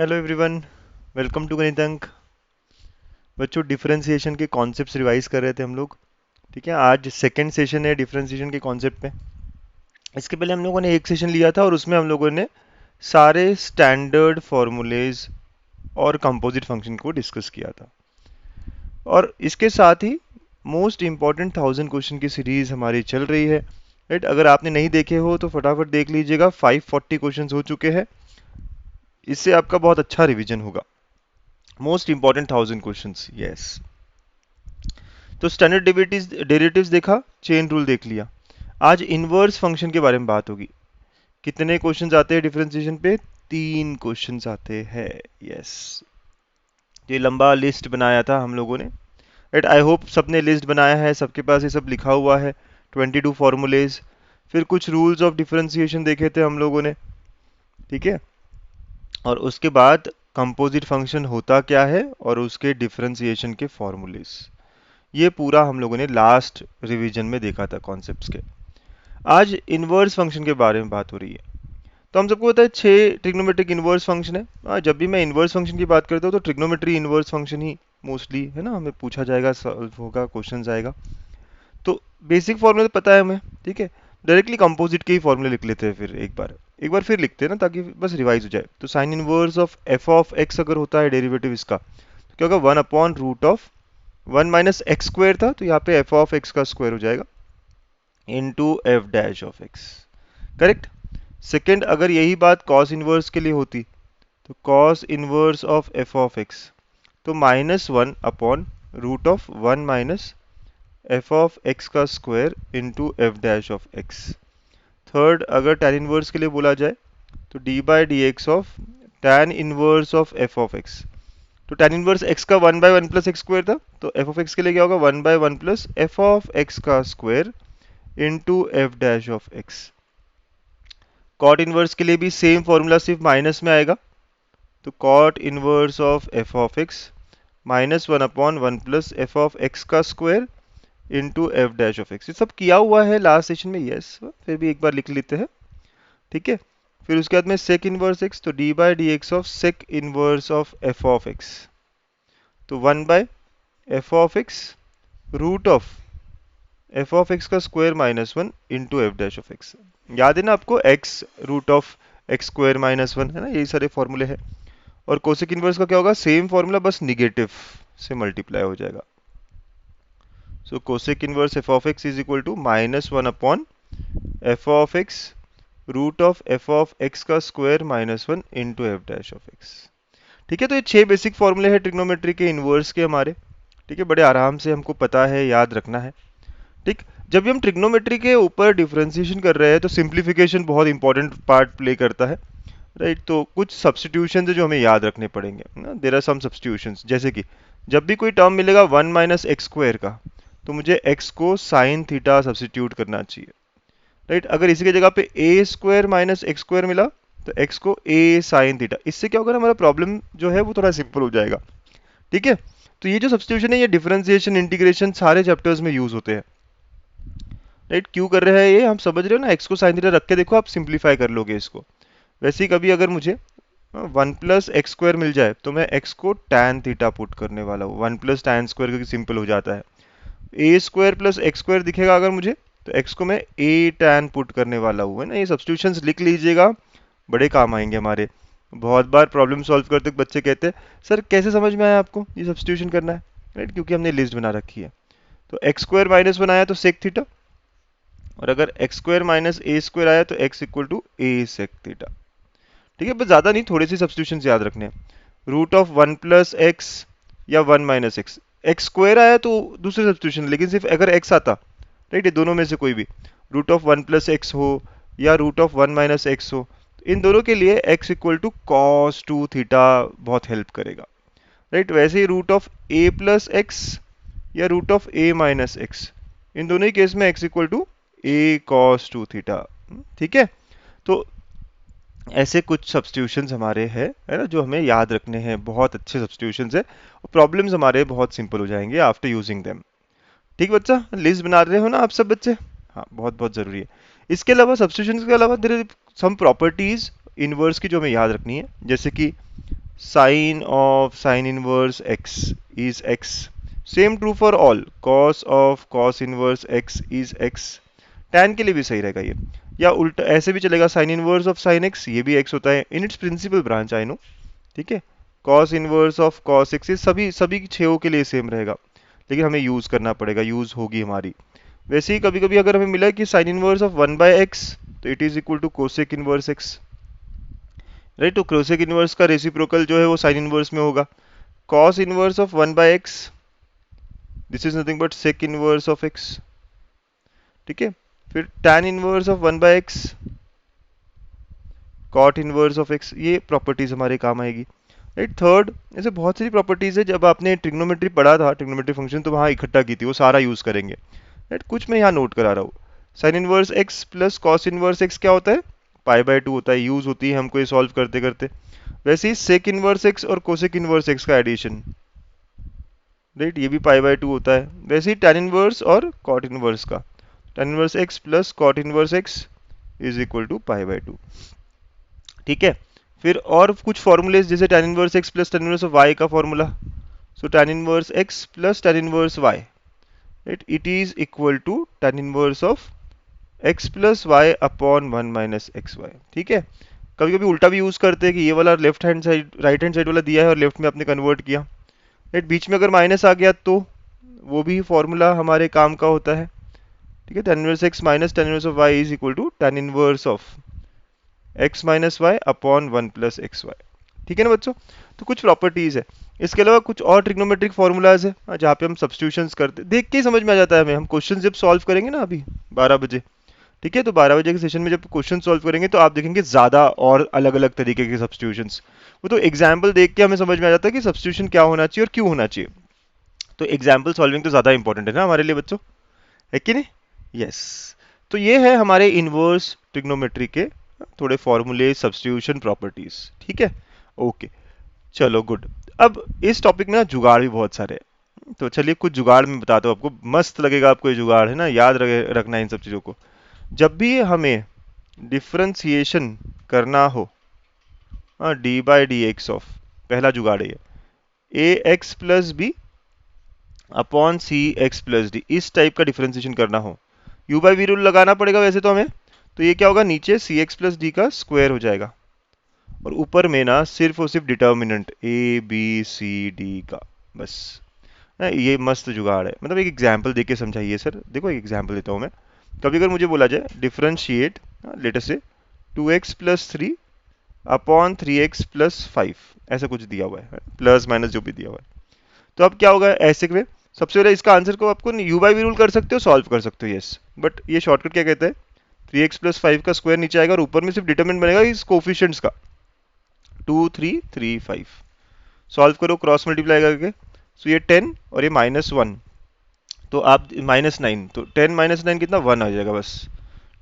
Hello everyone, welcome to गणित अंक। बच्चों, डिफरेंशिएशन के कॉन्सेप्ट्स रिवाइज कर रहे थे हम लोग। ठीक है, आज सेकंड सेशन है डिफरेंशिएशन के कॉन्सेप्ट पे। इसके पहले हम लोगों ने एक सेशन लिया था और उसमें हम लोगों ने सारे स्टैंडर्ड फॉर्मूलेज और कंपोजिट फंक्शन को डिस्कस किया था। और इसके साथ ही मोस्ट इंपॉर्टेंट 1000 क्वेश्चन की सीरीज हमारी चल रही है। राइट, अगर आपने नहीं देखे हो तो फटाफट देख लीजिएगा। 540 क्वेश्चन हो चुके हैं। इससे आपका बहुत अच्छा रिवीजन होगा। Most important 1000 questions, yes. तो स्टैंडर्ड डेरिवेटिव्स देखा, चेन रूल देख लिया। आज इनवर्स फंक्शन के बारे में बात होगी। कितने क्वेश्चंस आते हैं डिफरेंशिएशन पे? 3 क्वेश्चंस आते हैं, यस। ये लंबा लिस्ट बनाया था हम लोगों ने। राइट, आई होप सबने लिस्ट बनाया है, सबके पास ये सब लिखा हुआ है। 22 फॉर्मूलेज, फिर कुछ रूल्स ऑफ डिफरेंशिएशन देखे थे हम लोगों ने। ठीक है, और उसके बाद कंपोजिट फंक्शन होता क्या है और उसके डिफरेंशिएशन के फॉर्मूलेज, ये पूरा हम लोगों ने लास्ट रिवीजन में देखा था कॉन्सेप्ट्स के। आज इनवर्स फंक्शन के बारे में बात हो रही है। तो हम सबको पता है 6 ट्रिग्नोमेट्रिक इनवर्स फंक्शन है। जब भी मैं इनवर्स फंक्शन की बात करता हूँ तो ट्रिग्नोमेट्री इनवर्स फंक्शन ही मोस्टली है ना, हमें पूछा जाएगा, सॉल्व होगा, क्वेश्चन आएगा। तो बेसिक फॉर्मूला तो पता है हमें। ठीक है, डायरेक्टली कंपोजिट के ही फॉर्मूले लिख लेते हैं। फिर एक बार फिर लिखते हैं ना, ताकि बस रिवाइज हो जाए। तो sign inverse of F of x अगर होता है डेरिवेटिव इसका, तो क्या होगा? 1/√ऑफ 1 - x² था, तो यहाँ पे एफ ऑफ एक्स का स्क्वायर हो जाएगा into F dash of x. Correct. Second, अगर यही बात कॉस इनवर्स के लिए होती, तो cos inverse of F of X, तो -1/√ऑफ 1 माइनस एफ ऑफ एक्स का square into F dash of x. Third, अगर tan इनवर्स के लिए बोला जाए, तो d/dx of tan inverse of F of X. तो tan इनवर्स x का 1/1 प्लस एक्स स्क्वायर था, तो एफ ऑफ एक्स के लिए क्या होगा? 1/1 प्लस एफ ऑफ एक्स का square into F dash of X. Cot inverse के लिए भी सेम फॉर्मूला, सिर्फ माइनस में आएगा। तो cot inverse of F of X -1/1 plus F of X का square into F dash of X. ये सब किया हुआ है लास्ट सेशन में, यस, फिर भी एक बार लिख लेते हैं। ठीक है, फिर उसके बाद में सेक इनवर्स एक्स, तो d/dx of sec inverse of F of X, तो 1/f of X root of F of X का square -1 into F dash of X. याद है ना आपको, X root of X square -1 है ना, यही सारे फॉर्मूले हैं। और कोसेक इनवर्स का क्या होगा? सेम फॉर्मूला, बस निगेटिव से मल्टीप्लाई हो जाएगा। So cosec inverse F of X is equal to -1/f of X root of F of X का square -1 into F dash of X. ठीक है, तो ये 6 बेसिक फॉर्मूले हैं ट्रिग्नोमेट्री के इनवर्स के हमारे। ठीक है, बड़े आराम से हमको पता है, याद रखना है। ठीक, जब भी हम ट्रिग्नोमेट्री के ऊपर डिफरेंशिएशन कर रहे हैं तो सिंप्लीफिकेशन बहुत इंपॉर्टेंट पार्ट प्ले करता है। राइट, तो कुछ सब्सटीट्यूशन है जो हमें याद रखने पड़ेंगे ना। देयर आर सम सब्सटीट्यूशंस, जैसे कि जब भी कोई टर्म मिलेगा 1 माइनस एक्स स्क्वायर का, तो मुझे x को साइन थीटा सब्सटीट्यूट करना चाहिए। राइट, अगर इसी की जगह पे ए स्क्वायर माइनस एक्स स्क्वायर मिला, तो x को a साइन थीटा। इससे क्या होगा ना, हमारा प्रॉब्लम जो है वो थोड़ा सिंपल हो जाएगा। ठीक है, तो ये जो सब्सटीट्यूशन है, ये डिफरेंशिएशन, इंटीग्रेशन सारे चैप्टर्स में यूज होते हैं। राइट, क्यों कर रहे हैं ये हम समझ रहे हो ना। x को साइन थीटा रख के देखो, आप सिंप्लीफाई कर लोगे इसको। वैसे ही कभी अगर मुझे 1 + x² मिल जाए, तो मैं x को tan थीटा पुट करने वाला हूँ। 1 + tan स्क्वायर, क्योंकि सिंपल हो जाता है। a² + x² दिखेगा अगर मुझे, तो x को मैं a tan पुट करने वाला हूँ, है ना। ये सब्सटीट्यूशंस लिख लीजिएगा, बड़े काम आएंगे हमारे। बहुत बार प्रॉब्लम सॉल्व करते बच्चे कहते हैं, सर कैसे समझ में आया आपको ये सब्सटीट्यूशन करना है? राइट, क्योंकि हमने लिस्ट बना रखी है। तो x² -1 आया तो सेक थीटा, और अगर x² - a² आया तो x equal to a sec theta. ठीक है, बस ज़्यादा नहीं, थोड़े से सब्सटीट्यूशन याद रखने हैं। रूट ऑफ 1 + x या 1 - x। एक्स स्क्वायर आया तो दूसरे सब्सटीट्यूशन, लेकिन सिर्फ अगर x आता, राइट, ये दोनों में से कोई भी, रूट ऑफ 1 + x हो या रूट ऑफ 1 - x हो, इन दोनों के लिए x equal to cos 2 theta बहुत हेल्प करेगा। राइट, वैसे ही रूट ऑफ a + x या रूट ऑफ a - x, इन दोनों ही केस में x equal to a cos 2 theta. ठीक है, तो ऐसे कुछ सब्सटीट्यूशंस हमारे हैं, है ना, जो हमें याद रखने हैं। बहुत अच्छे सब्सटीट्यूशंस है, और प्रॉब्लम्स हमारे बहुत सिंपल हो जाएंगे आफ्टर यूजिंग देम। ठीक बच्चा, लिस्ट बना रहे हो ना आप सब बच्चे? हाँ, बहुत बहुत ज़रूरी है। इसके अलावा, सब्सटीट्यूशंस के अलावा, देयर सम प्रॉपर्टीज इनवर्स की जो हमें याद रखनी है, जैसे कि sine of sine inverse x is x. Same true for all, cos of cos inverse x is x. tan के लिए भी सही रहेगा ये, या उल्टा ऐसे भी चलेगा, sine inverse of sine x ये भी x होता है in its principal branch, I know. ठीक है, cos inverse of cos x, ये सभी सभी छेओं के लिए सेम रहेगा, लेकिन हमें यूज करना पड़ेगा, यूज होगी हमारी. वैसे ही कभी कभी अगर हमें मिला कि साइन इनवर्स ऑफ 1/x तो it is equal to cosec inverse x, right. तो कोसेक इनवर्स का रेसिप्रोकल जो है वो साइन इनवर्स में होगा. Cos inverse of 1/x, this is nothing but sec inverse of x. ठीक है, फिर tan inverse of 1/x, cot inverse of x, ये प्रॉपर्टीज हमारे काम आएगी, राइट. थर्ड, ऐसे बहुत सारी प्रॉपर्टीज है, जब आपने ट्रिग्नोमेट्री पढ़ा था, ट्रिग्नोमेट्री फंक्शन, तो वहाँ इकट्ठा की थी, वो सारा यूज करेंगे, राइट. कुछ मैं यहाँ नोट करा रहा हूँ. Sign inverse x plus cos inverse x क्या होता है, π/2 होता है, यूज होती है हमको ये सॉल्व करते करते. वैसे ही सेक इनवर्स x और कोसेक इनवर्स x का एडिशन, राइट, ये भी π/2 होता है. वैसे ही tan इनवर्स और कॉट इनवर्स का, tan inverse x plus cot inverse x is equal to π/2. ठीक है, फिर और कुछ फॉर्मूलेज, जैसे tan inverse x plus tan inverse y का formula. So tan inverse x plus tan inverse y, right, it is equal to tan inverse of x plus y upon 1 minus X Y. ठीक है, कभी कभी उल्टा भी use करते हैं कि ये वाला left hand side right hand side वाला दिया है और लेफ्ट में आपने कन्वर्ट किया, राइट. बीच में अगर माइनस आ गया तो वो भी फॉर्मूला हमारे काम का होता है. ठीक है, tan inverse x minus tan inverse of y is equal to tan inverse of x minus Y upon 1 plus X Y. ठीक है ना बच्चों, तो कुछ प्रॉपर्टीज है. इसके अलावा कुछ और ट्रिग्नोमेट्रिक फॉर्मूलाज है जहाँ पे हम सब्स्टिट्यूशंस करते, देख के ही समझ में आ जाता है हमें. हम क्वेश्चन जब सॉल्व करेंगे ना अभी 12 बजे, ठीक है, तो 12 बजे के सेशन में जब क्वेश्चन सॉल्व करेंगे तो आप देखेंगे ज़्यादा और अलग अलग तरीके के सब्स्टिट्यूशंस. वो तो एग्जाम्पल देख के हमें समझ में आ जाता है कि सब्स्टिट्यूशन क्या होना चाहिए और क्यों होना चाहिए. तो एग्जाम्पल सॉल्विंग तो ज़्यादा इंपॉर्टेंट है ना हमारे लिए बच्चों, है कि नहीं. यस, तो ये है हमारे इनवर्स ट्रिग्नोमेट्री के थोड़े फॉर्मूले, सब्स्टिट्यूशन, प्रॉपर्टीज. ठीक है, ओके, चलो गुड. अब इस टॉपिक में ना जुगाड़ भी बहुत सारे हैं, तो चलिए कुछ जुगाड़ मैं बताता हूँ आपको, मस्त लगेगा आपको ये जुगाड़, है ना, याद रखना इन सब चीज़ों को. जब भी हमें डिफ्रेंसिएशन करना हो, D by d x of, पहला जुगाड़ है ए एक्स प्लस बी अपॉन सी एक्स प्लस डी, इस टाइप का डिफ्रेंसिएशन करना हो, यू बाई वी रूल लगाना पड़ेगा वैसे तो हमें. तो ये क्या होगा, नीचे सी एक्स प्लस डी का स्क्वायर हो जाएगा, और ऊपर में ना सिर्फ और सिर्फ determinant A B C D का, बस. ये मस्त जुगाड़ है, मतलब एक एग्जाम्पल देके समझाइए सर. देखो एक एग्जाम्पल देता हूँ मैं. कभी अगर मुझे बोला जाए डिफरेंशिएट, लेट अस से 2x plus 3 upon 3x plus 5, ऐसा कुछ दिया हुआ है, प्लस माइनस जो भी दिया हुआ है, तो अब क्या होगा ऐसे में. सबसे पहले इसका आंसर को आपको यू बाई वी रूल कर सकते हो, सॉल्व कर सकते हो, यस. बट ये शॉर्टकट क्या कहता है, 3x प्लस 5 का स्क्वायर नीचे आएगा और ऊपर में सिर्फ डिटरमिनेंट बनेगा इस कोफिशिएंट्स का, 2 3 3 5. सॉल्व करो क्रॉस मल्टीप्लाई करके, सो ये 10 और ये -1, तो आप -9, तो 10 -9 कितना, 1 आ जाएगा बस.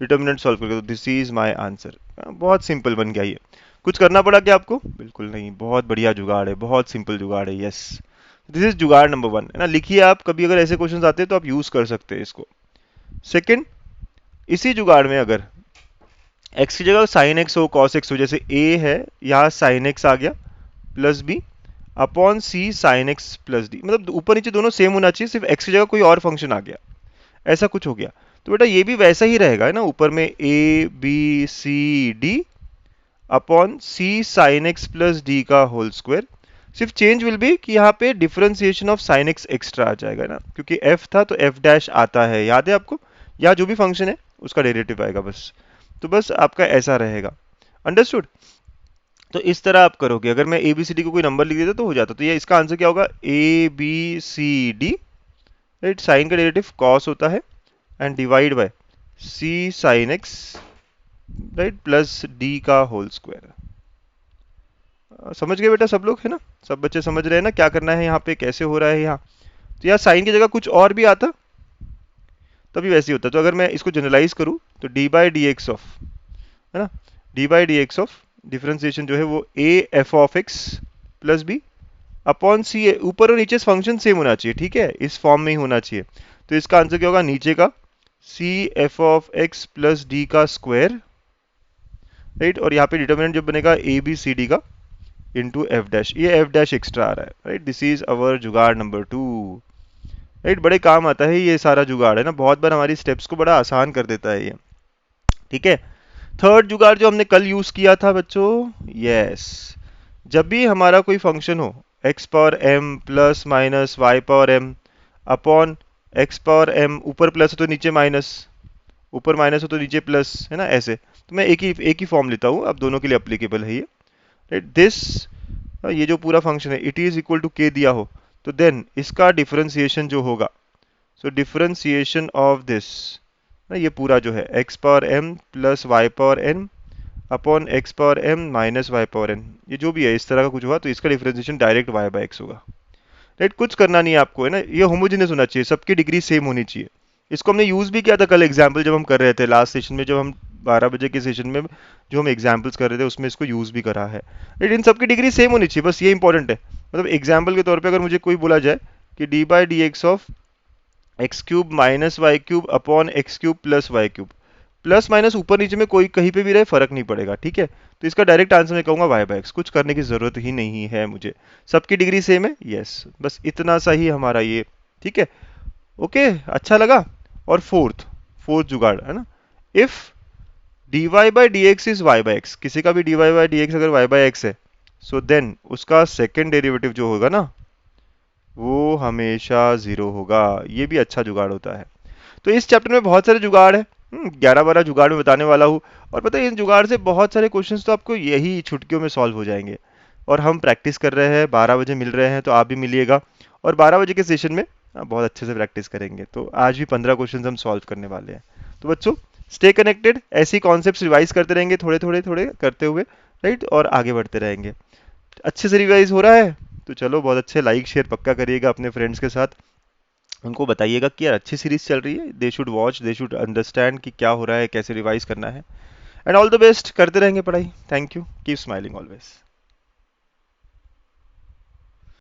डिटर्मिनेंट सॉल्व करके, तो दिस इज माय आंसर. बहुत सिंपल बन गया ये. कुछ करना पड़ा क्या आपको, बिल्कुल नहीं. बहुत बढ़िया जुगाड़ है, बहुत सिंपल जुगाड़ है, यस. दिस इज जुगाड़ नंबर 1, है ना. लिखिए आप, कभी अगर ऐसे क्वेश्चन आते हैं तो आप यूज कर सकते हैं इसको. सेकंड, इसी जुगाड़ में अगर x की जगह साइन x हो, cos x हो, जैसे a है, यहाँ साइन x आ गया plus b upon c sine x plus D, मतलब ऊपर नीचे दोनों सेम होना चाहिए, सिर्फ x की जगह कोई और फंक्शन आ गया, ऐसा कुछ हो गया. तो बेटा ये भी वैसा ही रहेगा, है ना, ऊपर में a b c d upon c sine x plus D का होल स्क्वायर. सिर्फ चेंज विल बी कि यहाँ पे differentiation of sine x extra आ जाएगा ना, क्योंकि f था तो f डैश आता है, याद है आपको, या जो भी फंक्शन है उसका डेरिवेटिव आएगा बस. तो बस आपका ऐसा रहेगा, अंडरस्टूड. तो इस तरह आप करोगे, अगर मैं ए बी सी डी को कोई नंबर लिख देता तो हो जाता. तो ये इसका आंसर क्या होगा, A B C D, right. Sine का डेरिवेटिव कॉस होता है and divide by C sine x, right, plus D का होल स्क्वायर. समझ गए बेटा सब लोग, है ना, सब बच्चे समझ रहे हैं ना क्या करना है यहाँ पे, कैसे हो रहा है यहाँ. तो यहाँ साइन की जगह कुछ और भी आता तभी वैसे ही होता. तो अगर मैं इसको जनरलाइज करूँ तो d by d x of, है ना, d by d x of differentiation जो है वो a f of x plus b upon c, ऊपर और नीचे फंक्शन सेम होना चाहिए, ठीक है, इस फॉर्म में ही होना चाहिए. तो इसका आंसर क्या होगा, नीचे का C F of x plus D का स्क्वायर, राइट, और यहाँ पे डिटर्मिनेंट जब बनेगा ए बी सी डी का, इंटू एफ डैश, ये एफ डैश एक्स्ट्रा आ रहा है, राइट। दिस इज अवर जुगाड़ नंबर 2, राइट। बड़े काम आता है ये सारा जुगाड़, है ना, बहुत बार हमारी स्टेप्स को बड़ा आसान कर देता है ये, ठीक है। थर्ड जुगाड़ जो हमने कल यूज किया था बच्चों, यस, जब भी हमारा कोई फंक्शन हो x power m plus minus y power m upon x power m, ऊपर प्लस हो तो नीचे माइनस, ऊपर माइनस हो तो नीचे प्लस, है ना, ऐसे। तो मैं एक ही फॉर्म लेता हूँ, अब दोनों के लिए अप्लीकेबल है ये, राइट। दिस, ये जो पूरा फंक्शन है इट इज इक्वल टू के दिया हो, तो देन इसका डिफरेंशिएशन जो होगा, सो डिफरेंशिएशन ऑफ दिस, ना, ये पूरा जो है x power m plus y power n upon x power m minus y power n, ये जो भी है इस तरह का कुछ हुआ, तो इसका differentiation direct y by x होगा, राइट। कुछ करना नहीं है आपको, है ना, ये होमोजेनियस होना चाहिए, सबकी डिग्री सेम होनी चाहिए। इसको हमने यूज भी किया था कल एग्जाम्पल जब हम कर रहे थे लास्ट सेशन में, जब हम 12 बजे के सेशन में जो हम एग्जाम्पल्स कर रहे थे उसमें इसको यूज भी करा है, राइट। इन सबकी डिग्री सेम होनी चाहिए, बस ये इंपॉर्टेंट है। मतलब एग्जाम्पल के तौर पर अगर मुझे कोई बोला जाए कि d by d x of x cube minus y cube upon x cube plus y cube, plus minus ऊपर नीचे में कोई कहीं पे भी रहे फर्क नहीं पड़ेगा, ठीक है। तो इसका डायरेक्ट आंसर मैं कहूंगा वाई बाय एक्स, कुछ करने की जरूरत ही नहीं है मुझे, सबकी डिग्री सेम है, यस, बस इतना सा ही हमारा ये, ठीक है, ओके, अच्छा लगा। और फोर्थ फोर्थ जुगाड़, है ना, if dy by d x is y by x, किसी का भी dy बाई डी एक्स अगर y बाय एक्स है, सो देन उसका सेकेंड डेरिवेटिव जो होगा ना वो हमेशा जीरो होगा, ये भी अच्छा जुगाड़ होता है। तो इस चैप्टर में बहुत सारे जुगाड़ है, 11-12 जुगाड़ में बताने वाला हूँ। और पता है इन जुगाड़ से बहुत सारे क्वेश्चंस तो आपको यही छुटकियों में सॉल्व हो जाएंगे। और हम प्रैक्टिस कर रहे हैं, 12 बजे मिल रहे हैं, तो आप भी मिलिएगा और 12 बजे के सेशन में बहुत अच्छे से प्रैक्टिस करेंगे। तो आज भी 15 क्वेश्चन हम सॉल्व करने वाले हैं। तो बच्चों स्टे कनेक्टेड, ऐसी कॉन्सेप्ट रिवाइज करते रहेंगे, थोड़े थोड़े थोड़े करते हुए, राइट, और आगे बढ़ते रहेंगे। अच्छे से रिवाइज हो रहा है तो चलो बहुत अच्छे, लाइक शेयर पक्का करिएगा अपने फ्रेंड्स के साथ, उनको बताइएगा कि यार अच्छी सीरीज चल रही है, they should watch, they should understand कि क्या हो रहा है, कैसे रिवाइज करना है। एंड ऑल द बेस्ट, करते रहेंगे पढ़ाई। Thank you, keep smiling always.